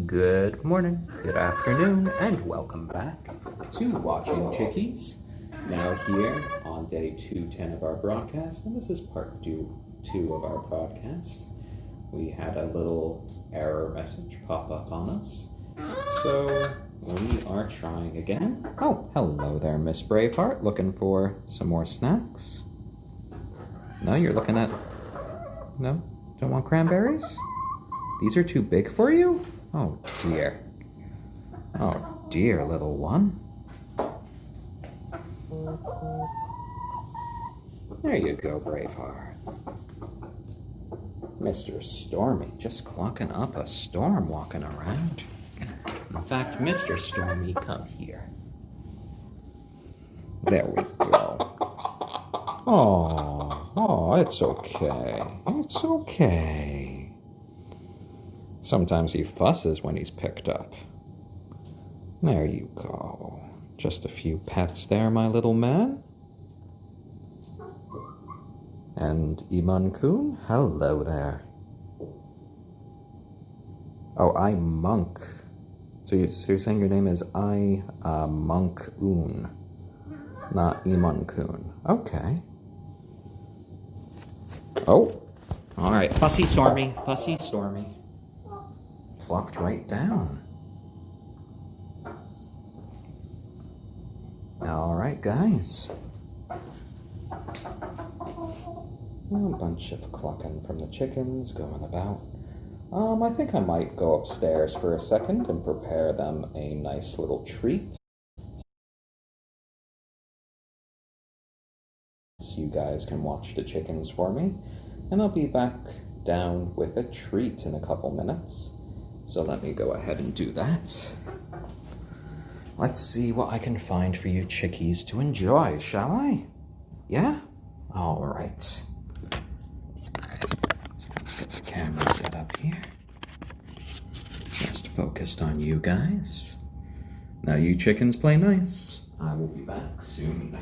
Good morning, good afternoon, and welcome back to Watching Chickies. Now here on day 210 of our broadcast, and this is part two of our broadcast. We had a little error message pop up on us, so we are trying again. Oh, hello there, Miss Braveheart. Looking for some more snacks? No, you're looking at... No? Don't want cranberries? These are too big for you? Oh dear. Oh dear, little one. There you go, Braveheart. Mr. Stormy, just clocking up a storm walking around. In fact, Mr. Stormy, come here. There we go. Oh, it's okay. It's okay. Sometimes he fusses when he's picked up. There you go. Just a few pets there, my little man. And Iman-kun, hello there. Oh, I-monk. So you're saying your name is I-monk-un, not Iman-kun. Okay. Oh, all right. Fussy Stormy, fussy Stormy. Plucked right down. All right, guys. A bunch of clucking from the chickens going about. I think I might go upstairs for a second and prepare them a nice little treat. So you guys can watch the chickens for me, and I'll be back down with a treat in a couple minutes. So let me go ahead and do that. Let's see what I can find for you chickies to enjoy, shall I? Yeah? All right. So let's get the camera set up here. Just focused on you guys. Now you chickens play nice. I will be back soon.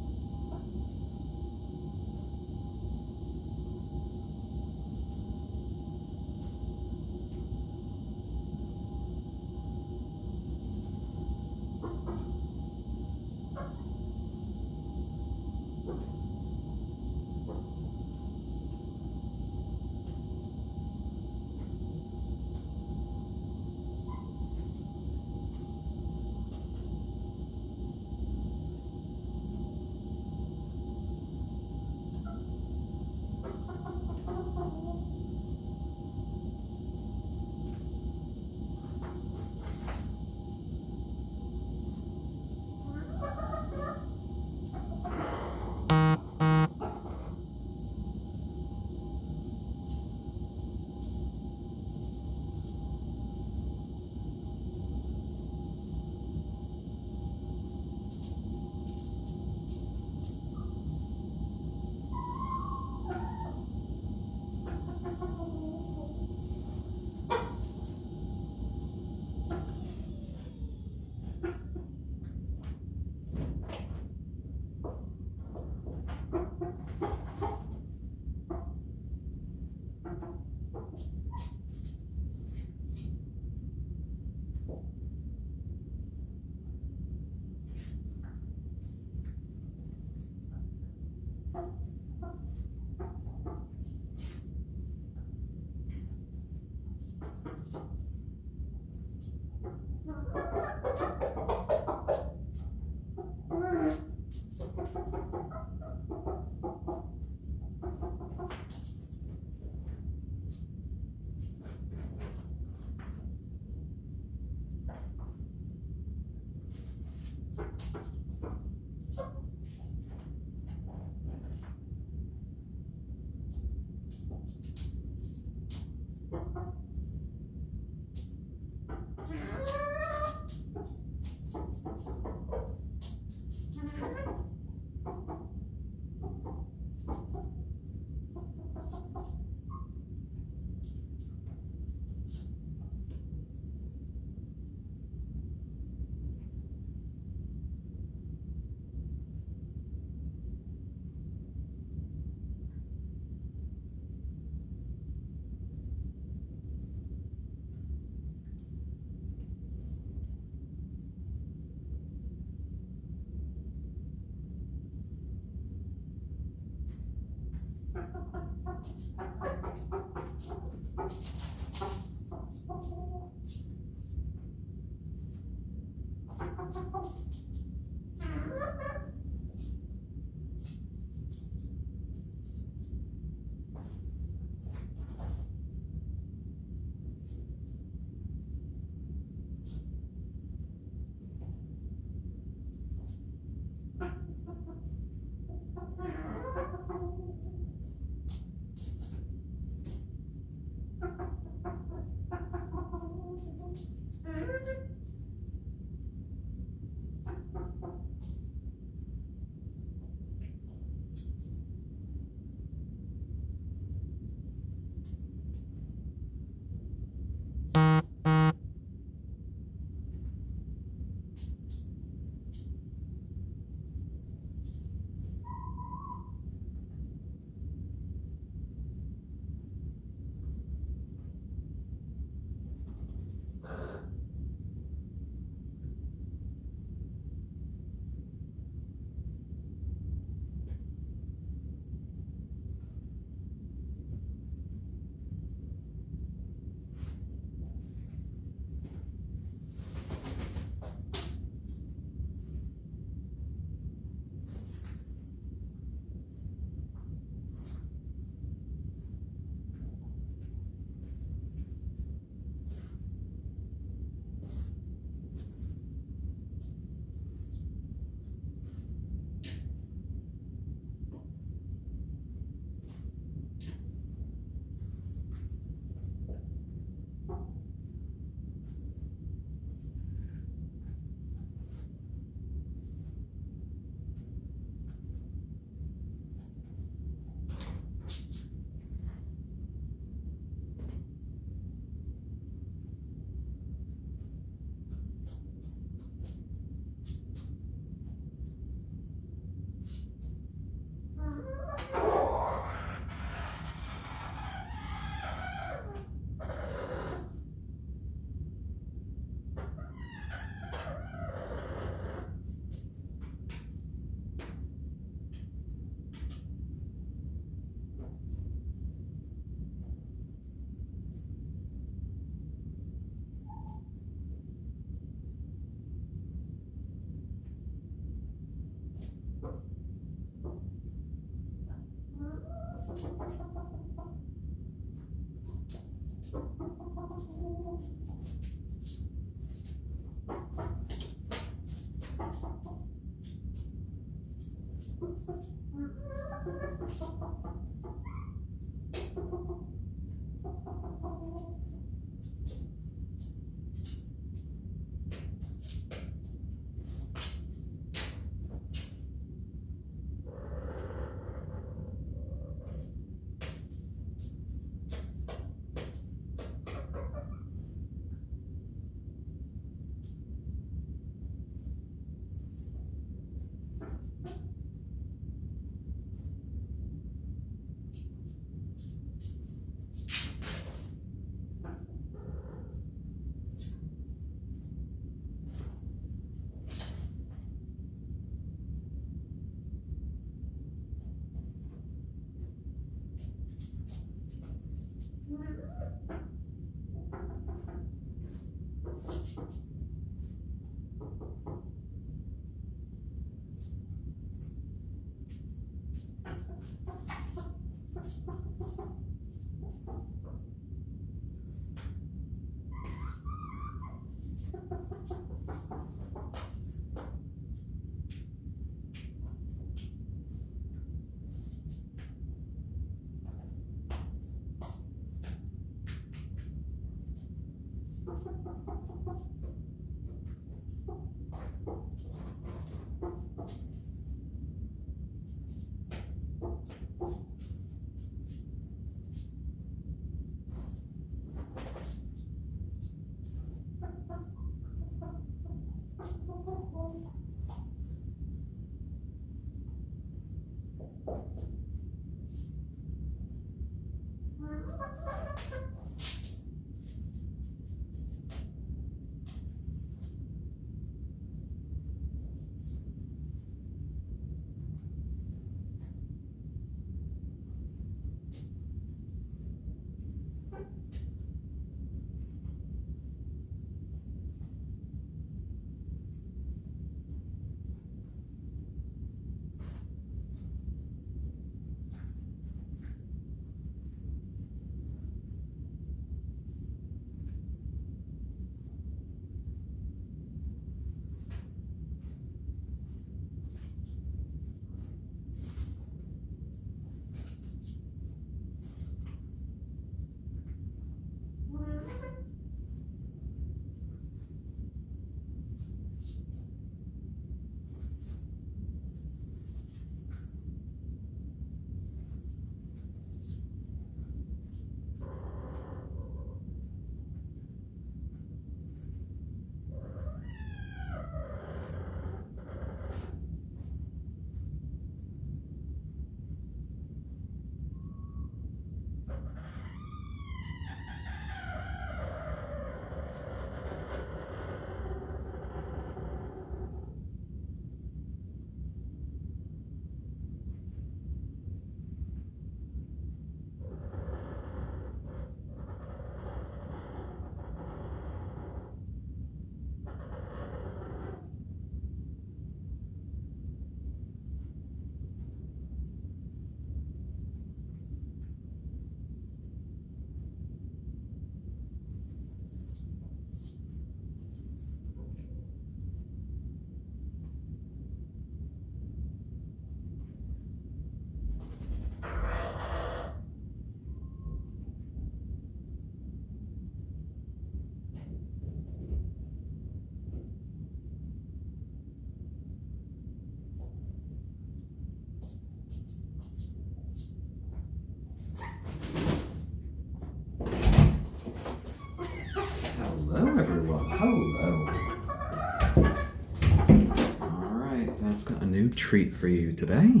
new treat for you today.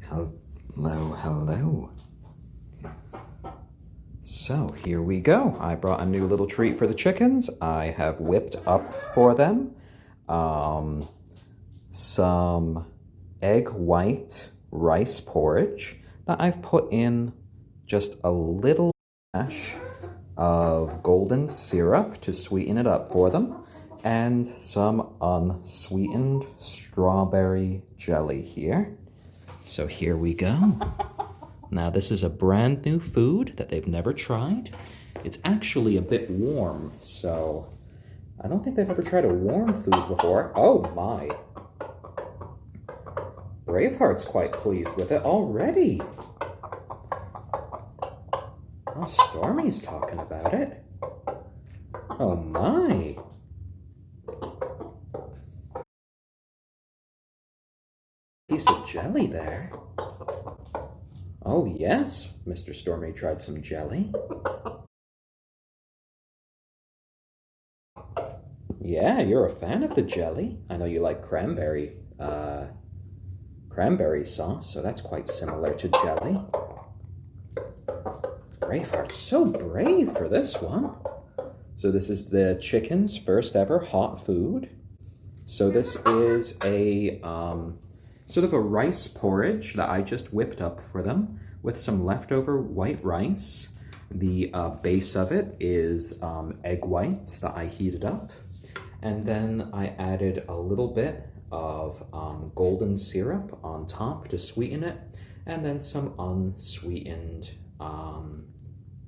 Hello, hello. So here we go. I brought a new little treat for the chickens. I have whipped up for them some egg white rice porridge that I've put in just a little dash of golden syrup to sweeten it up for them, and some unsweetened strawberry jelly here. So here we go. Now this is a brand new food that they've never tried. It's actually a bit warm, so I don't think they've ever tried a warm food before. Oh my. Braveheart's quite pleased with it already. Oh, Stormy's talking about it. Oh my. Piece of jelly there. Oh yes, Mr. Stormy tried some jelly. Yeah, you're a fan of the jelly. I know you like cranberry sauce, so that's quite similar to jelly. Braveheart's so brave for this one. So this is the chickens' first ever hot food. So this is a sort of a rice porridge that I just whipped up for them with some leftover white rice. The base of it is egg whites that I heated up. And then I added a little bit of golden syrup on top to sweeten it. And then some unsweetened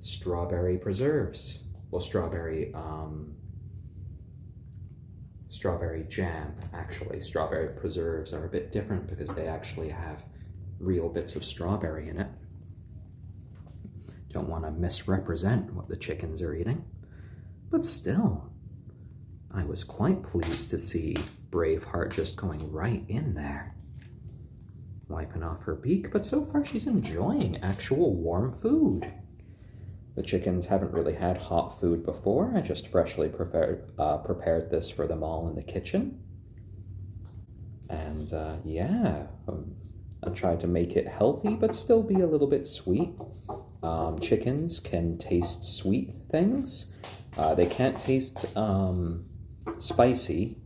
strawberry preserves. Well, strawberry jam, actually. Strawberry preserves are a bit different because they actually have real bits of strawberry in it. Don't want to misrepresent what the chickens are eating, but still, I was quite pleased to see Braveheart just going right in there, wiping off her beak, but so far she's enjoying actual warm food. The chickens haven't really had hot food before. I just freshly prepared this for them all in the kitchen. And yeah, I tried to make it healthy, but still be a little bit sweet. Chickens can taste sweet things. They can't taste spicy.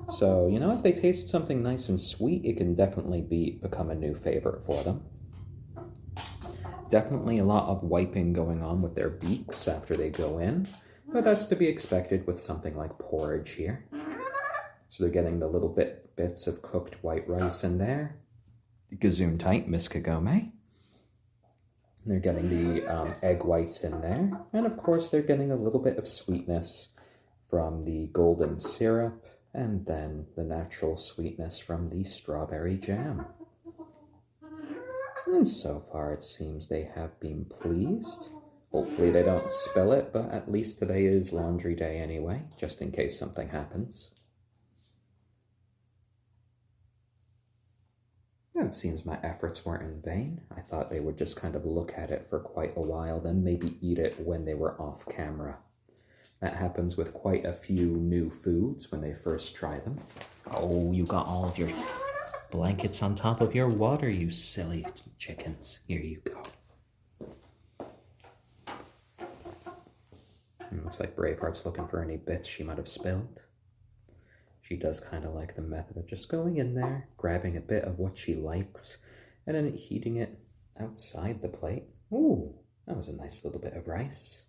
So, you know, if they taste something nice and sweet, it can definitely become a new favorite for them. Definitely a lot of wiping going on with their beaks after they go in, but that's to be expected with something like porridge here. So they're getting the little bits of cooked white rice in there. Gesundheit, Miss Kagome. They're getting the egg whites in there, and of course they're getting a little bit of sweetness from the golden syrup, and then the natural sweetness from the strawberry jam. And so far it seems they have been pleased. Hopefully they don't spill it, but at least today is laundry day anyway, just in case something happens. And it seems my efforts weren't in vain. I thought they would just kind of look at it for quite a while, then maybe eat it when they were off camera. That happens with quite a few new foods when they first try them. Oh, you got all of your blankets on top of your water, you silly chickens. Here you go. Looks like Braveheart's looking for any bits she might have spilled. She does kind of like the method of just going in there, grabbing a bit of what she likes, and then heating it outside the plate. Ooh, that was a nice little bit of rice.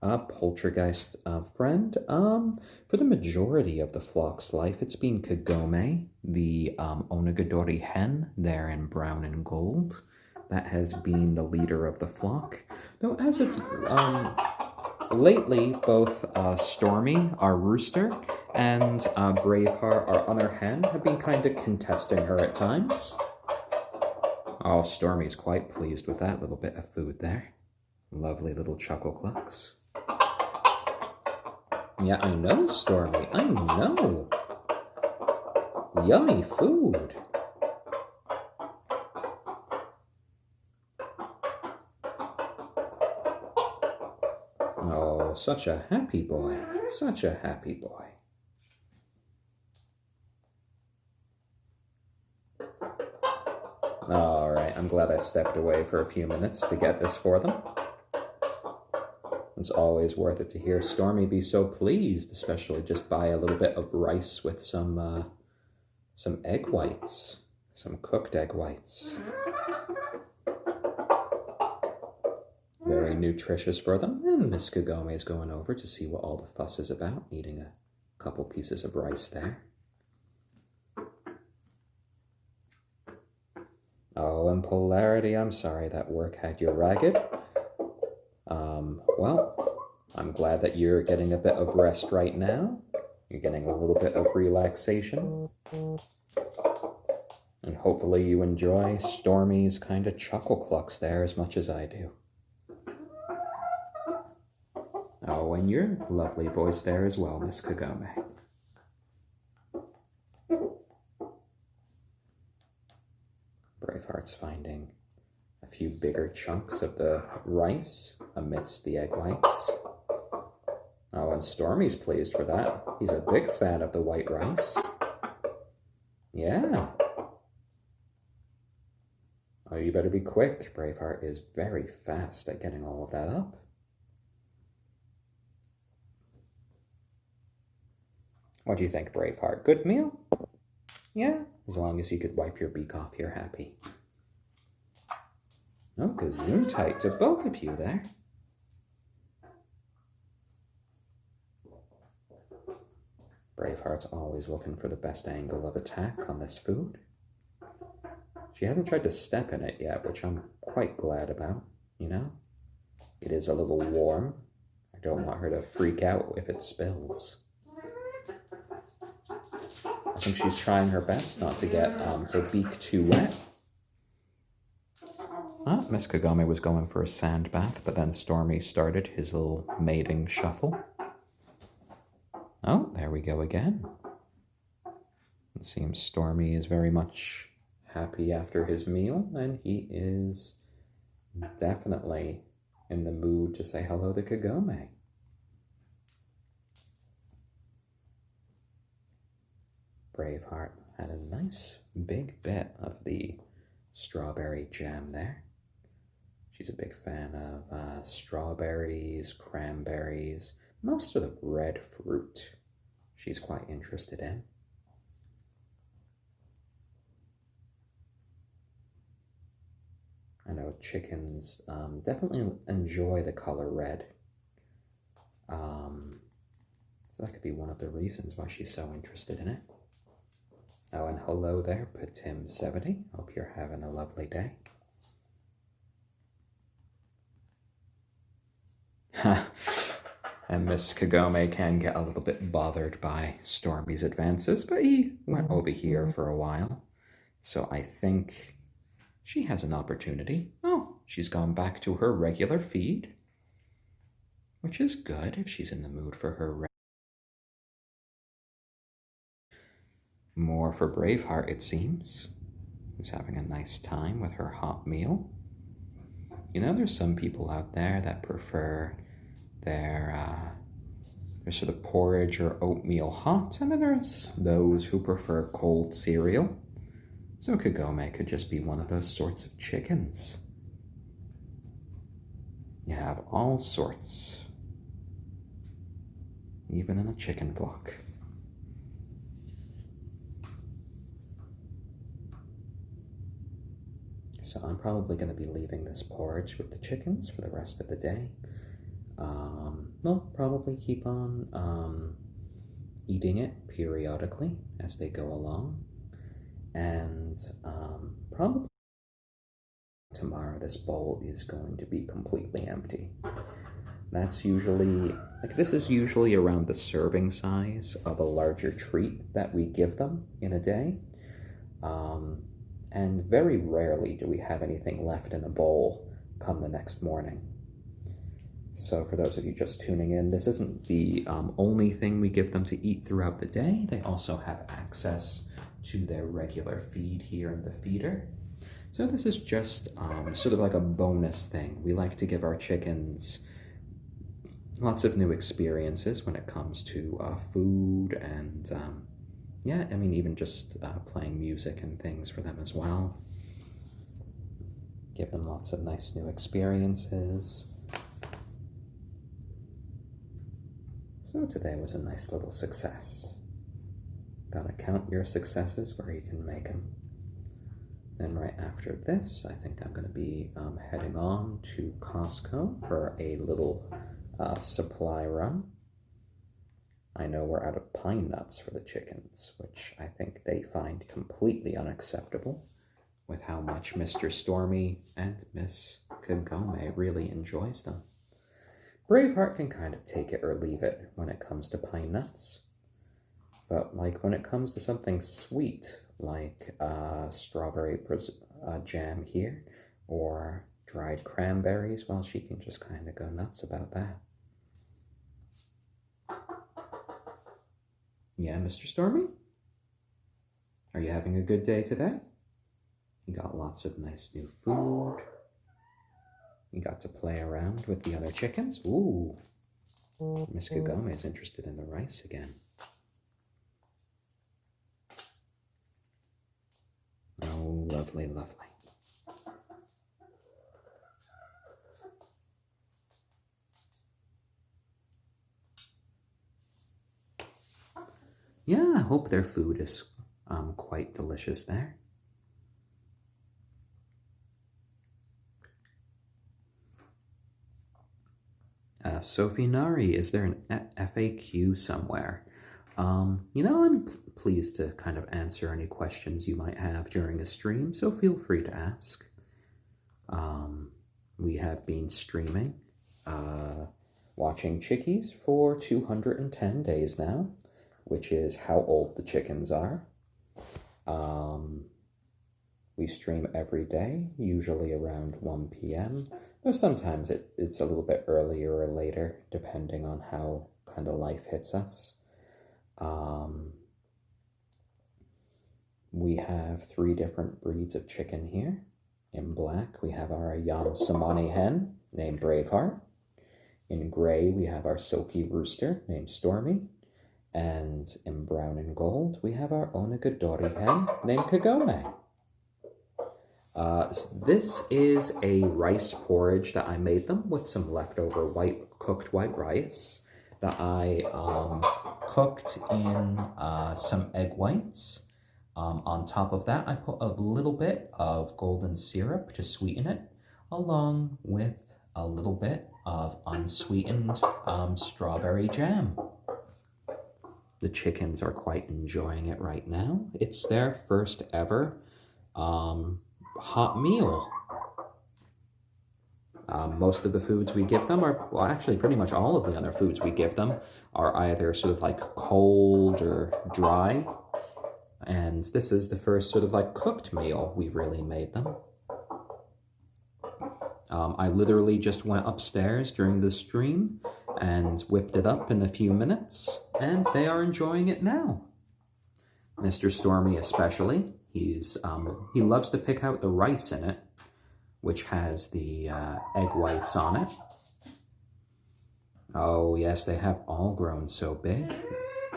Poltergeist friend, for the majority of the flock's life, it's been Kagome, the onagadori hen there in brown and gold. That has been the leader of the flock. Though as of lately, both Stormy, our rooster, and Braveheart, our other hen, have been kind of contesting her at times. Oh, Stormy's quite pleased with that little bit of food there. Lovely little chuckle clucks. Yeah, I know, Stormy, I know. Yummy food. Oh, such a happy boy. Such a happy boy. All right, I'm glad I stepped away for a few minutes to get this for them. It's always worth it to hear Stormy be so pleased, especially just by a little bit of rice with some egg whites, some cooked egg whites. Very nutritious for them. And Miss Kagome is going over to see what all the fuss is about, eating a couple pieces of rice there. Oh, and Polarity, I'm sorry that work had you ragged. Well, I'm glad that you're getting a bit of rest right now. You're getting a little bit of relaxation. And hopefully you enjoy Stormy's kind of chuckle clucks there as much as I do. Oh, and your lovely voice there as well, Miss Kagome. Braveheart's finding a few bigger chunks of the rice amidst the egg whites. Oh, and Stormy's pleased for that. He's a big fan of the white rice. Yeah. Oh, you better be quick. Braveheart is very fast at getting all of that up. What do you think, Braveheart? Good meal? Yeah, as long as you could wipe your beak off, you're happy. Oh, gazoon tight to both of you there. Braveheart's always looking for the best angle of attack on this food. She hasn't tried to step in it yet, which I'm quite glad about, you know? It is a little warm. I don't want her to freak out if it spills. I think she's trying her best not to get her beak too wet. Miss Kagome was going for a sand bath, but then Stormy started his little mating shuffle. Oh, there we go again. It seems Stormy is very much happy after his meal, and he is definitely in the mood to say hello to Kagome. Braveheart had a nice big bit of the strawberry jam there. She's a big fan of strawberries, cranberries, most of the red fruit she's quite interested in. I know chickens definitely enjoy the color red. So that could be one of the reasons why she's so interested in it. Oh, and hello there, Patim70. Hope you're having a lovely day. And Miss Kagome can get a little bit bothered by Stormy's advances, but he went over here for a while. So I think she has an opportunity. Oh, she's gone back to her regular feed, which is good if she's in the mood for her. More for Braveheart, it seems, who's having a nice time with her hot meal. You know, there's some people out there that prefer their sort of porridge or oatmeal hot, and then there's those who prefer cold cereal. So Kagome could just be one of those sorts of chickens. You have all sorts, even in a chicken flock. So I'm probably going to be leaving this porridge with the chickens for the rest of the day. They'll probably keep on eating it periodically as they go along. And probably tomorrow this bowl is going to be completely empty. That's usually, this is usually around the serving size of a larger treat that we give them in a day. And very rarely do we have anything left in a bowl come the next morning. So for those of you just tuning in, this isn't the only thing we give them to eat throughout the day. They also have access to their regular feed here in the feeder. So this is just sort of like a bonus thing. We like to give our chickens lots of new experiences when it comes to food and yeah, I mean, even just playing music and things for them as well. give them lots of nice new experiences. So today was a nice little success. Gotta count your successes where you can make them. Then right after this, I think I'm going to be heading on to Costco for a little supply run. I know we're out of pine nuts for the chickens, which I think they find completely unacceptable with how much Mr. Stormy and Miss Kagome really enjoys them. Braveheart can kind of take it or leave it when it comes to pine nuts. But like when it comes to something sweet, like strawberry jam here, or dried cranberries, well, she can just kind of go nuts about that. Yeah, Mr. Stormy? Are you having a good day today? You got lots of nice new food. You got to play around with the other chickens. Ooh, Miss Kagome is interested in the rice again. Oh, lovely, lovely. Yeah, I hope their food is quite delicious there. Sophie Nari, is there an FAQ somewhere? I'm pleased to kind of answer any questions you might have during a stream, so feel free to ask. We have been streaming, watching Chickies for 210 days now, which is how old the chickens are. We stream every day, usually around 1 p.m., though sometimes it's a little bit earlier or later, depending on how kind of life hits us. We have 3 different breeds of chicken here. In black, we have our ayam cemeni hen, named Braveheart. In gray, we have our silkie rooster, named Stormy. And in brown and gold, we have our onagadori hen, named Kagome. This is a rice porridge that I made them with some leftover cooked white rice that I cooked in some egg whites. On top of that, I put a little bit of golden syrup to sweeten it, along with a little bit of unsweetened strawberry jam. The chickens are quite enjoying it right now. It's their first ever hot meal. Most of the foods we give them are, well, actually pretty much all of the other foods we give them are either sort of like cold or dry. And this is the first sort of like cooked meal we've really made them. I literally just went upstairs during the stream and whipped it up in a few minutes, and they are enjoying it now. Mr. Stormy especially, he loves to pick out the rice in it, which has the egg whites on it. Oh yes, they have all grown so big.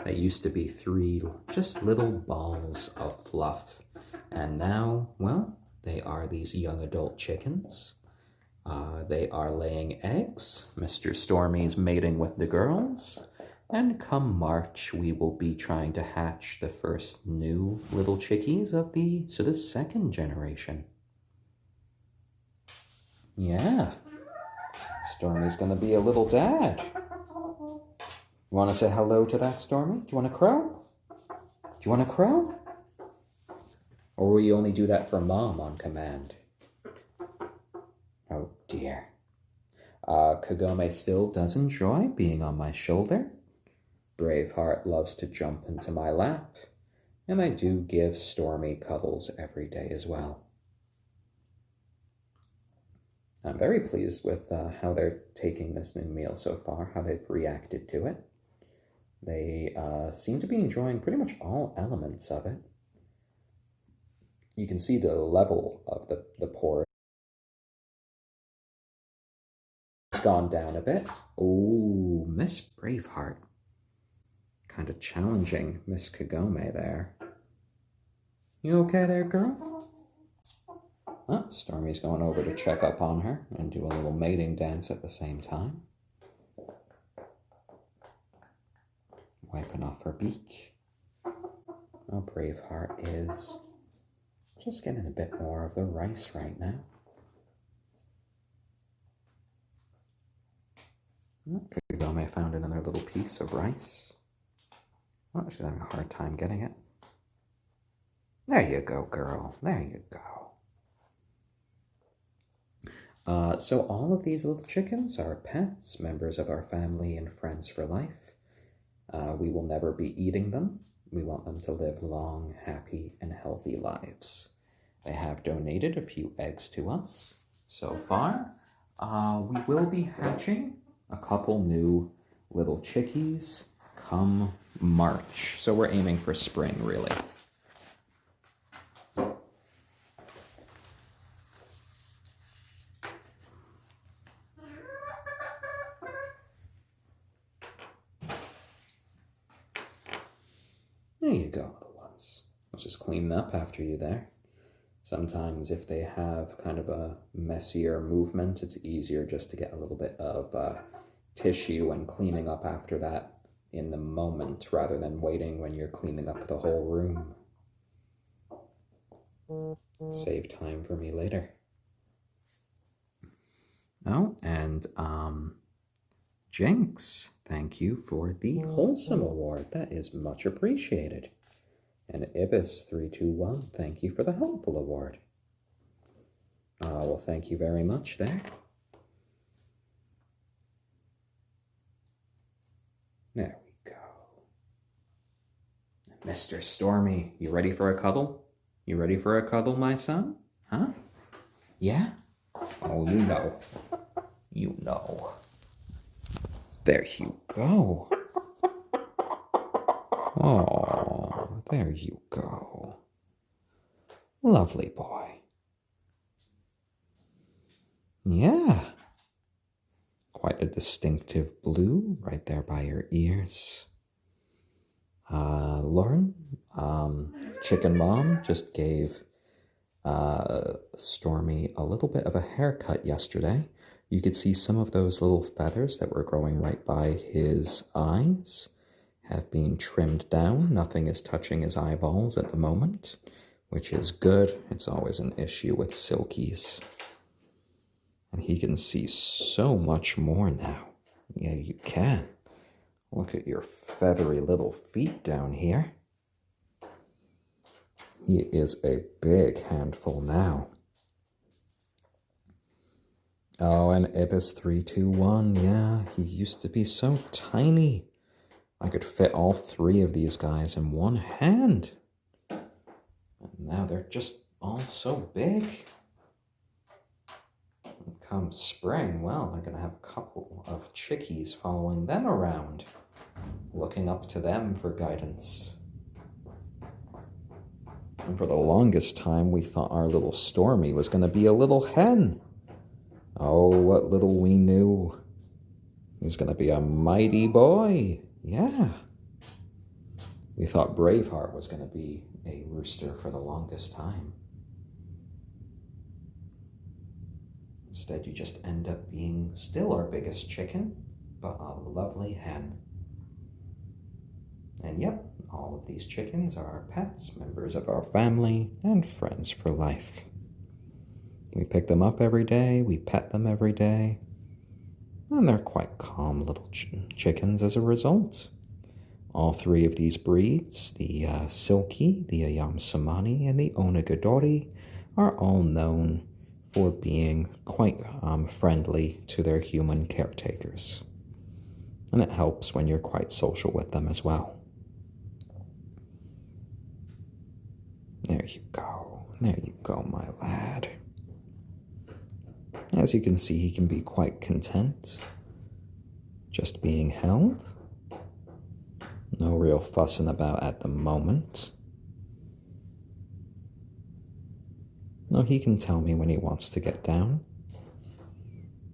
They used to be 3 just little balls of fluff, and now, well, they are these young adult chickens. They are laying eggs. Mr. Stormy's mating with the girls. And come March, we will be trying to hatch the first new little chickies of the sort of 2nd generation. Yeah. Stormy's gonna be a little dad. You want to say hello to that, Stormy? Do you want to crow? Do you want to crow? Or will you only do that for Mom on command? Oh dear. Kagome still does enjoy being on my shoulder. Braveheart loves to jump into my lap. And I do give Stormy cuddles every day as well. I'm very pleased with how they're taking this new meal so far, how they've reacted to it. They seem to be enjoying pretty much all elements of it. You can see the level of the porridge. It's gone down a bit. Ooh, Miss Braveheart. Kind of challenging Miss Kagome there. You okay there, girl? Oh, Stormy's going over to check up on her and do a little mating dance at the same time. Wiping off her beak. Oh, Braveheart is just getting a bit more of the rice right now. Kagome found another little piece of rice. Oh, she's having a hard time getting it. There you go, girl. There you go. So all of these little chickens are pets, members of our family and friends for life. We will never be eating them. We want them to live long, happy, and healthy lives. They have donated a few eggs to us so far. We will be hatching a couple new little chickies come March. So we're aiming for spring, really. There you go, little ones. I'll just clean up after you there. Sometimes if they have kind of a messier movement, it's easier just to get a little bit of tissue and cleaning up after that in the moment rather than waiting when you're cleaning up the whole room. Save time for me later. Oh, and Jinx, thank you for the Wholesome Award. That is much appreciated. And Ibis321, thank you for the Helpful Award. Well, thank you very much there. There we go. Mr. Stormy, you ready for a cuddle? You ready for a cuddle, my son? Huh? Yeah? Oh, you know. You know. There you go. Oh, there you go. Lovely boy. Yeah. Quite a distinctive blue right there by your ears. Lauren, Chicken Mom just gave Stormy a little bit of a haircut yesterday. You could see some of those little feathers that were growing right by his eyes have been trimmed down. Nothing is touching his eyeballs at the moment, which is good. It's always an issue with silkies. And he can see so much more now. Yeah, you can. Look at your feathery little feet down here. He is a big handful now. Oh, and Ibis321, yeah, he used to be so tiny. I could fit all three of these guys in one hand. And now they're just all so big. And come spring, well, they're going to have a couple of chickies following them around, looking up to them for guidance. And for the longest time, we thought our little Stormy was going to be a little hen. Oh, what little we knew. He's going to be a mighty boy. Yeah. We thought Braveheart was going to be a rooster for the longest time. Instead, you just end up being still our biggest chicken, but a lovely hen. And yep, all of these chickens are our pets, members of our family, and friends for life. We pick them up every day, we pet them every day, and they're quite calm little chickens as a result. All three of these breeds, the silkie, the ayam, cemeni, and the onagadori, are all known for being quite friendly to their human caretakers. And it helps when you're quite social with them as well. There you go. There you go, my lad. As you can see, he can be quite content just being held. No real fussing about at the moment. No, he can tell me when he wants to get down.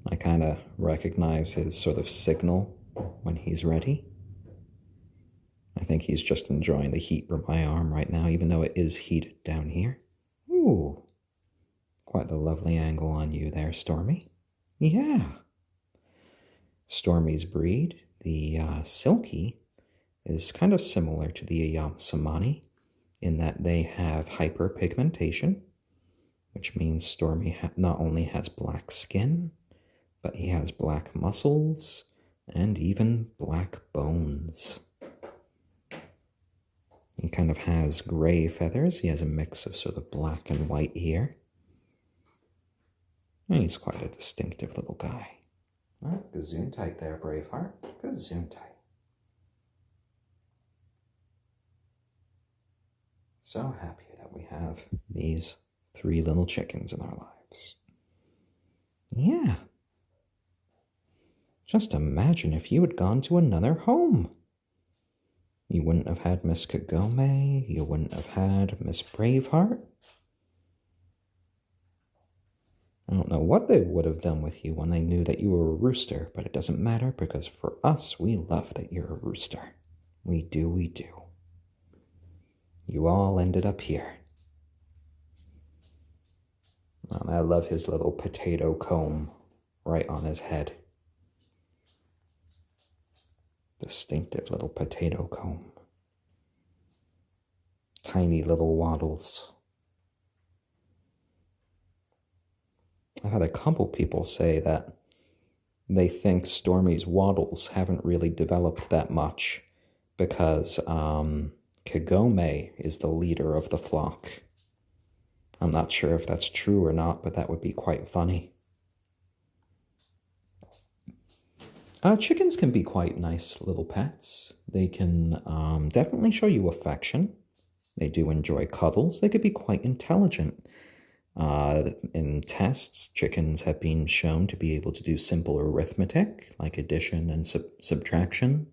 I kind of recognize his sort of signal when he's ready. I think he's just enjoying the heat from my arm right now, even though it is heated down here. Ooh, Quite the lovely angle on you there, Stormy. Yeah. Stormy's breed, the silkie, is kind of similar to the ayam cemeni in that they have hyperpigmentation, which means Stormy not only has black skin, but he has black muscles and even black bones. He kind of has gray feathers. He has a mix of sort of black and white here. And he's quite a distinctive little guy. All right, Gesundheit there, Braveheart. Gesundheit. So happy that we have these 3 little chickens in our lives. Yeah. Just imagine if you had gone to another home. You wouldn't have had Miss Kagome. You wouldn't have had Miss Braveheart. I don't know what they would have done with you when they knew that you were a rooster, but it doesn't matter because for us, we love that you're a rooster. We do, we do. You all ended up here. And I love his little potato comb right on his head. Distinctive little potato comb. Tiny little waddles. I've had a couple people say that they think Stormy's waddles haven't really developed that much because Kagome is the leader of the flock. I'm not sure if that's true or not, but that would be quite funny. Chickens can be quite nice little pets. They can definitely show you affection. They do enjoy cuddles. They could be quite intelligent. In tests, chickens have been shown to be able to do simple arithmetic, like addition and subtraction.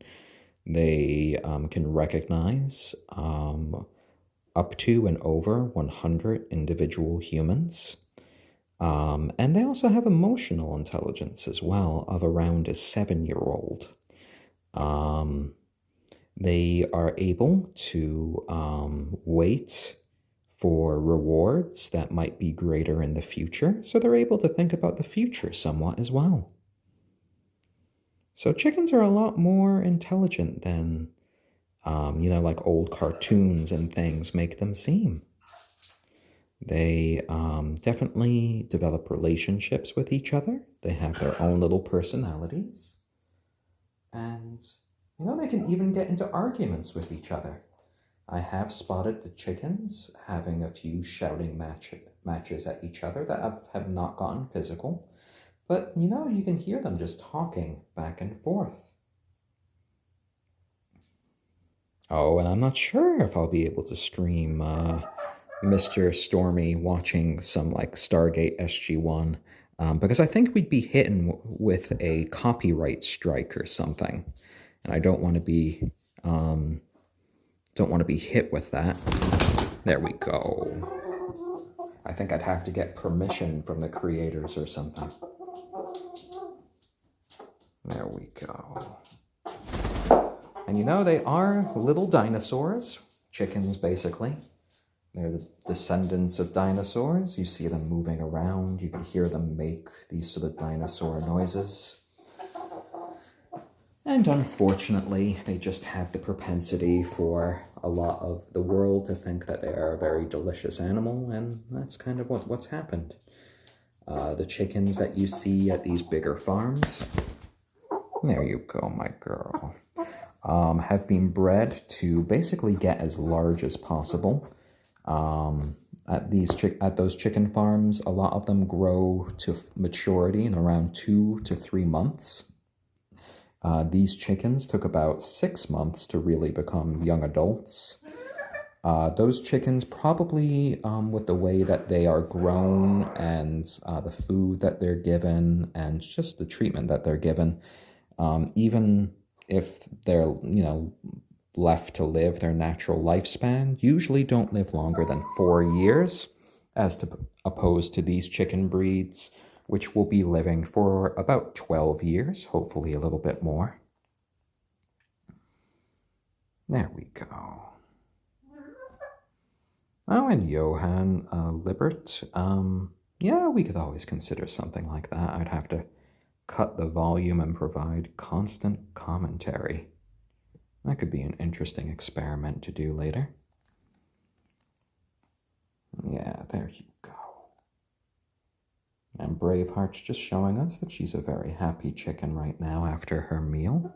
They can recognize up to and over 100 individual humans. And they also have emotional intelligence as well of around a 7-year-old. They are able to wait for rewards that might be greater in the future, so they're able to think about the future somewhat as well. So chickens are a lot more intelligent than, like old cartoons and things make them seem. They definitely develop relationships with each other. They have their own little personalities. And, they can even get into arguments with each other. I have spotted the chickens having a few shouting matches at each other that have not gotten physical. But, you can hear them just talking back and forth. Oh, and I'm not sure if I'll be able to stream Mr. Stormy watching some like Stargate SG-1 because I think we'd be hitting with a copyright strike or something, and I don't want to be hit with that. There we go. I think I'd have to get permission from the creators or something. There we go. And they are little dinosaurs, chickens basically. They're the descendants of dinosaurs. You see them moving around. You can hear them make these sort of dinosaur noises. And unfortunately, they just have the propensity for a lot of the world to think that they are a very delicious animal, and that's kind of what's happened. The chickens that you see at these bigger farms, there you go, my girl, have been bred to basically get as large as possible. At those chicken farms, a lot of them grow to maturity in around 2 to 3 months. These chickens took about 6 months to really become young adults. Those chickens probably, with the way that they are grown and the food that they're given and just the treatment that they're given, even if they're, left to live their natural lifespan, usually don't live longer than 4 years, opposed to these chicken breeds, which will be living for about 12 years, hopefully a little bit more. There we go. Oh, and Johann Libert Yeah, we could always consider something like that. I'd have to cut the volume and provide constant commentary. That could be an interesting experiment to do later. Yeah, there you go. And Braveheart's just showing us that she's a very happy chicken right now after her meal.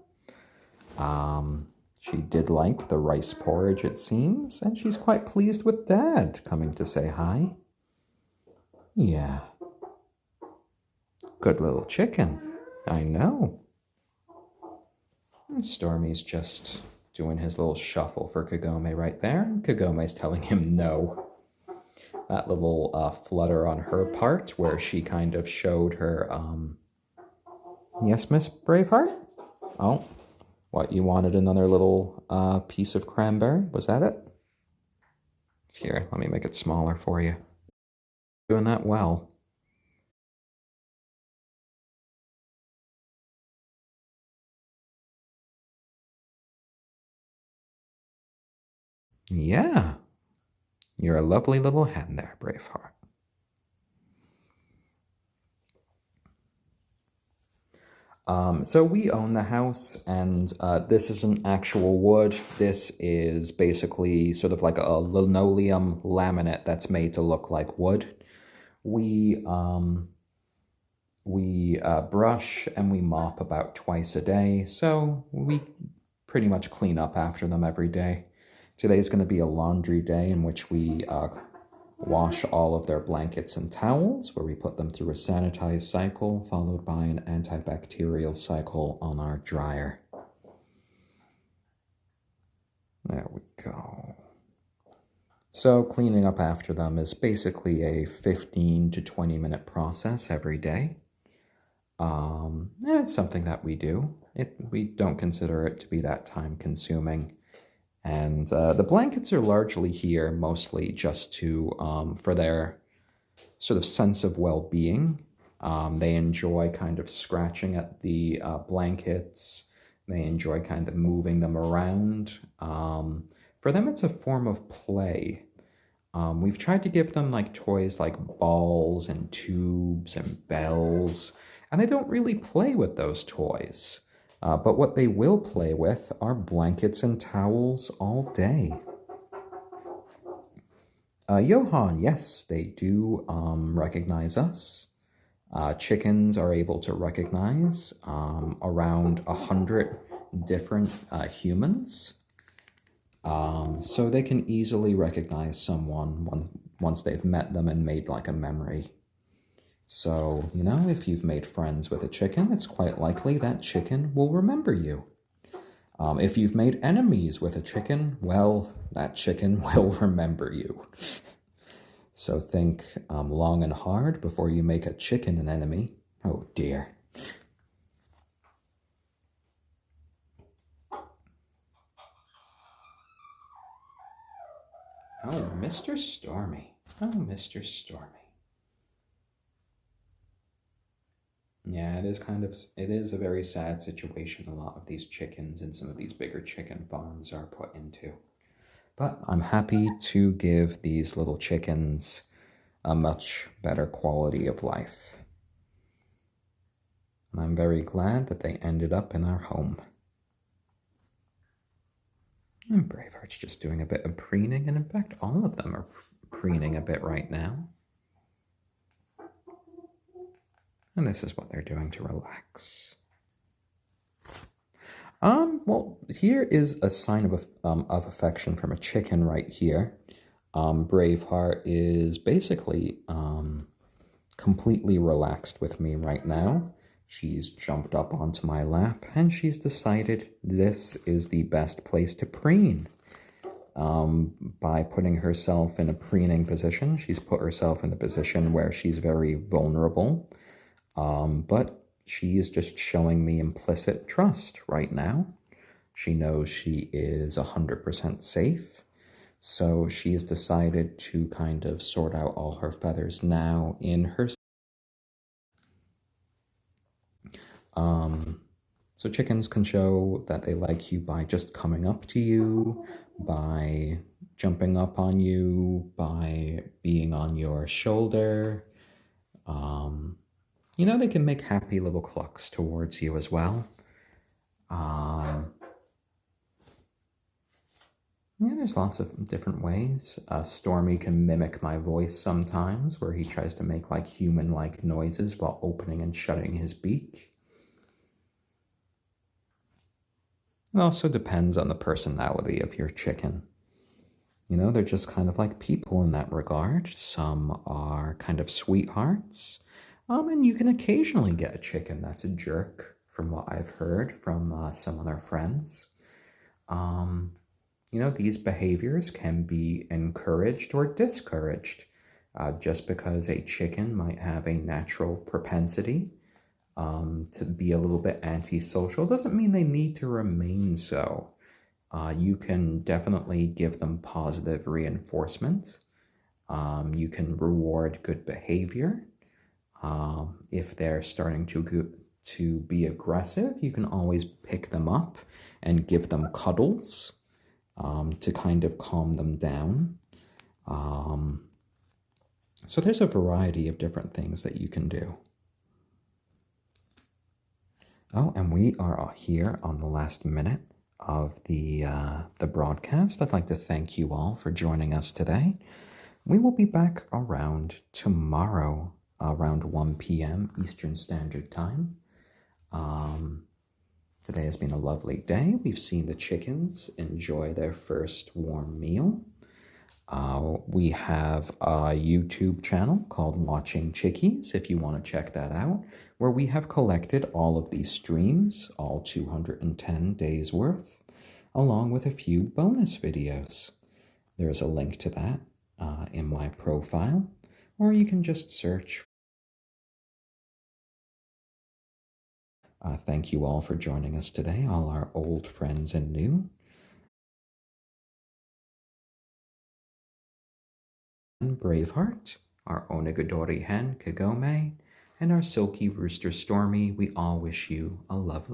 She did like the rice porridge, it seems, and she's quite pleased with Dad coming to say hi. Yeah. Good little chicken. I know. And Stormy's just doing his little shuffle for Kagome right there. Kagome's telling him no. That little flutter on her part where she kind of showed her, yes, Miss Braveheart? Oh, what, you wanted another little piece of cranberry? Was that it? Here, let me make it smaller for you. Doing that well. Yeah, you're a lovely little hen there, Braveheart. So we own the house, and this isn't actual wood. This is basically sort of like a linoleum laminate that's made to look like wood. We brush and we mop about twice a day, so we pretty much clean up after them every day. Today's going to be a laundry day in which we wash all of their blankets and towels, where we put them through a sanitized cycle, followed by an antibacterial cycle on our dryer. There we go. So cleaning up after them is basically a 15 to 20 minute process every day. It's something that we do. We don't consider it to be that time consuming. And the blankets are largely here mostly just to for their sort of sense of well-being. They enjoy kind of scratching at the blankets. They enjoy kind of moving them around. For them, it's a form of play. We've tried to give them like toys like balls and tubes and bells, and they don't really play with those toys. But what they will play with are blankets and towels all day. Johan, yes, they do recognize us. Chickens are able to recognize around 100 different humans. So they can easily recognize someone once they've met them and made like a memory. So, you know, if you've made friends with a chicken, it's quite likely that chicken will remember you. If you've made enemies with a chicken, well, that chicken will remember you. So think long and hard before you make a chicken an enemy. Oh dear. Oh, Mr. Stormy. Oh, Mr. Stormy. Yeah, it is a very sad situation a lot of these chickens and some of these bigger chicken farms are put into. But I'm happy to give these little chickens a much better quality of life. And I'm very glad that they ended up in our home. And Braveheart's just doing a bit of preening, and in fact, all of them are preening a bit right now. And this is what they're doing to relax. Well, here is a sign of affection from a chicken right here. Braveheart is basically completely relaxed with me right now. She's jumped up onto my lap and she's decided this is the best place to preen. By putting herself in a preening position, she's put herself in a position where she's very vulnerable. But she is just showing me implicit trust right now. She knows she is 100% safe. So she has decided to kind of sort out all her feathers now in her. So chickens can show that they like you by just coming up to you, by jumping up on you, by being on your shoulder. You know, they can make happy little clucks towards you as well. Um, yeah, there's lots of different ways. Stormy can mimic my voice sometimes, where he tries to make like human-like noises while opening and shutting his beak. It also depends on the personality of your chicken. You know, they're just kind of like people in that regard. Some are kind of sweethearts. And you can occasionally get a chicken that's a jerk, from what I've heard from some of their friends. Um, you know, these behaviors can be encouraged or discouraged. Just because a chicken might have a natural propensity to be a little bit antisocial doesn't mean they need to remain so. You can definitely give them positive reinforcement. You can reward good behavior. If they're starting to be aggressive, you can always pick them up and give them cuddles to kind of calm them down. So there's a variety of different things that you can do. Oh, and we are here on the last minute of the broadcast. I'd like to thank you all for joining us today. We will be back around tomorrow, around 1 p.m. Eastern Standard Time. Today has been a lovely day. We've seen the chickens enjoy their first warm meal. We have a YouTube channel called Watching Chickies, if you want to check that out, where we have collected all of these streams, all 210 days worth, along with a few bonus videos. There's a link to that in my profile, or you can just search. Thank you all for joining us today, all our old friends and new. Braveheart, our onagadori hen, Kagome, and our silky rooster Stormy, we all wish you a lovely